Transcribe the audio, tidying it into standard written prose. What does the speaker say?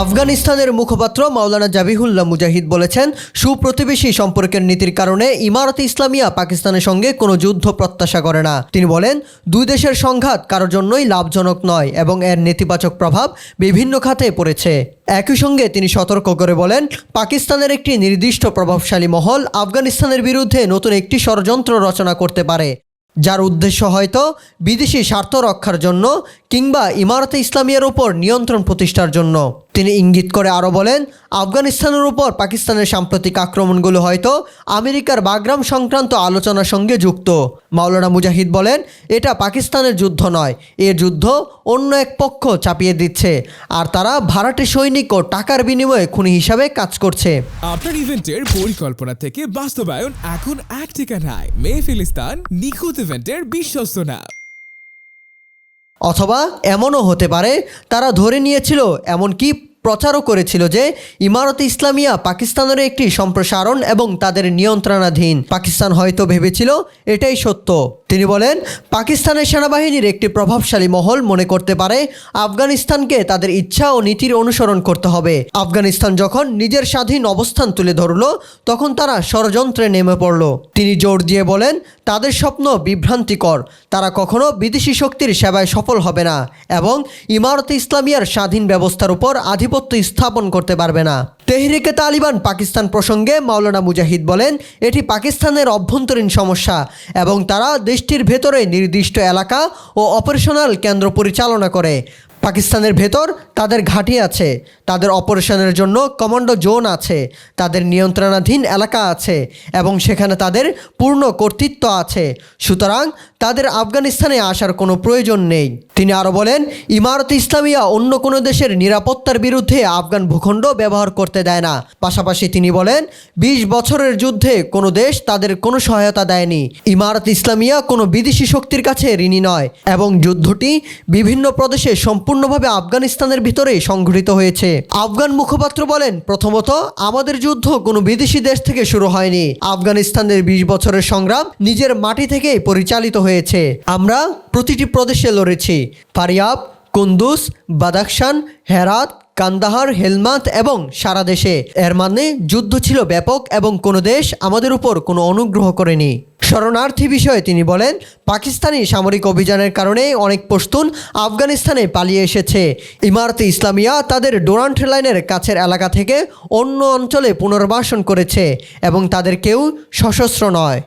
আফগানিস্তানের মুখপাত্র মাওলানা জাবিহুল্লাহ মুজাহিদ বলেছেন, সুপ্রতিবেশী সম্পর্কের নীতির কারণে ইমারতে ইসলামিয়া পাকিস্তানের সঙ্গে কোনো যুদ্ধ প্রত্যাশা করে না। তিনি বলেন, দুই দেশের সংঘাত কারোর জন্যই লাভজনক নয় এবং এর নেতিবাচক প্রভাব বিভিন্ন খাতে পড়েছে। একই সঙ্গে তিনি সতর্ক করে বলেন, পাকিস্তানের একটি নির্দিষ্ট প্রভাবশালী মহল আফগানিস্তানের বিরুদ্ধে নতুন একটি ষড়যন্ত্র রচনা করতে পারে, যার উদ্দেশ্য হয়তো বিদেশি স্বার্থ রক্ষার জন্য কিংবা ইমারতে ইসলামিয়ার উপর নিয়ন্ত্রণ প্রতিষ্ঠার জন্য। তিনি ইঙ্গিত করে আরও বলেন, আফগানিস্তানের উপর পাকিস্তানের সাম্প্রতিক আক্রমণগুলো হয়তো আমেরিকার বাগরাম সংক্রান্ত আলোচনার সঙ্গে যুক্ত। মাওলানা মুজাহিদ বলেন, এটা পাকিস্তানের যুদ্ধ নয়, এর যুদ্ধ অন্য এক পক্ষ চাপিয়ে দিচ্ছে, আর তারা ভাড়াটে সৈনিক ও টাকার বিনিময়ে খুনি হিসাবে কাজ করছে। আপনার ইভেন্টের পরিকল্পনা থেকে বাস্তবায়ন এখন এক ঠিকানায়। মেহফিলিস্তান নিখুঁত ইভেন্টের বিশ্বস্ত নাম। অথবা এমনও হতে পারে, তারা ধরে নিয়েছিল, এমনকি প্রচারও করেছিল যে ইমারতে ইসলামিয়া পাকিস্তানের একটি সম্প্রসারণ এবং তাদের নিয়ন্ত্রণাধীন। পাকিস্তান হয়তো ভেবেছিল এটাই সত্য। তিনি বলেন, পাকিস্তানের সেনাবাহিনীর একটি প্রভাবশালী মহল মনে করতে পারে আফগানিস্তানকে তাদের ইচ্ছা ও নীতির অনুসরণ করতে হবে। আফগানিস্তান যখন নিজের স্বাধীন অবস্থান তুলে ধরল, তখন তারা ষড়যন্ত্রে নেমে পড়ল। তিনি জোর দিয়ে বলেন, তাদের স্বপ্ন বিভ্রান্তিকর, তারা কখনো বিদেশি শক্তির সেবায় সফল হবে না এবং ইমারতে ইসলামিয়ার স্বাধীন ব্যবস্থার উপর আধিপত্য স্থাপন করতে পারবে না। তেহরিকে তালিবান পাকিস্তান প্রসঙ্গে মাওলানা মুজাহিদ বলেন, এটি পাকিস্তানের অভ্যন্তরীণ সমস্যা এবং তারা দেশটির ভেতরে নির্দিষ্ট এলাকা ও অপারেশনাল কেন্দ্র পরিচালনা করে। পাকিস্তানের ভেতর তাদের ঘাঁটি আছে, তাদের অপারেশনের জন্য কমান্ডো জোন আছে, তাদের নিয়ন্ত্রণাধীন এলাকা আছে এবং সেখানে তাদের পূর্ণ কর্তৃত্ব আছে। সুতরাং তাদের আফগানিস্তানে আসার কোনো প্রয়োজন নেই। তিনি আরও বলেন, ইমারতে ইসলামিয়া অন্য কোনো দেশের নিরাপত্তার বিরুদ্ধে আফগান ভূখণ্ড ব্যবহার করতে দেয় না। পাশাপাশি তিনি বলেন, 20 বছরের যুদ্ধে কোনো দেশ তাদের কোনো সহায়তা দেয়নি। ইমারতে ইসলামিয়া কোনো বিদেশি শক্তির কাছে ঋণী নয় এবং যুদ্ধটি বিভিন্ন প্রদেশে সম্পূর্ণভাবে আফগানিস্তানের ভিতরেই সংঘটিত হয়েছে। আফগান মুখপাত্র বলেন, প্রথমত আমাদের যুদ্ধ কোনো বিদেশি দেশ থেকে শুরু হয়নি। আফগানিস্তানের 20 বছরের সংগ্রাম নিজের মাটি থেকেই পরিচালিত হয়েছে। আমরা প্রতিটি প্রদেশে লড়েছি, ফারিয়াব, কুন্দুজ, বাদাখশান, হেরাত, কান্দাহার, হেলমান্দ এবং সারা দেশে। এর মানে যুদ্ধ ছিল ব্যাপক এবং কোনো দেশ আমাদের উপর কোনো অনুগ্রহ করেনি। শরণার্থী বিষয়ে তিনি বলেন, পাকিস্তানি সামরিক অভিযানের কারণে অনেক পশতুন আফগানিস্তানে পালিয়ে এসেছে। ইমারতে ইসলামিয়া তাদের ডোরান্ট লাইনের কাছের এলাকা থেকে অন্য অঞ্চলে পুনর্বাসন করেছে এবং তাদের কেউ সশস্ত্র নয়।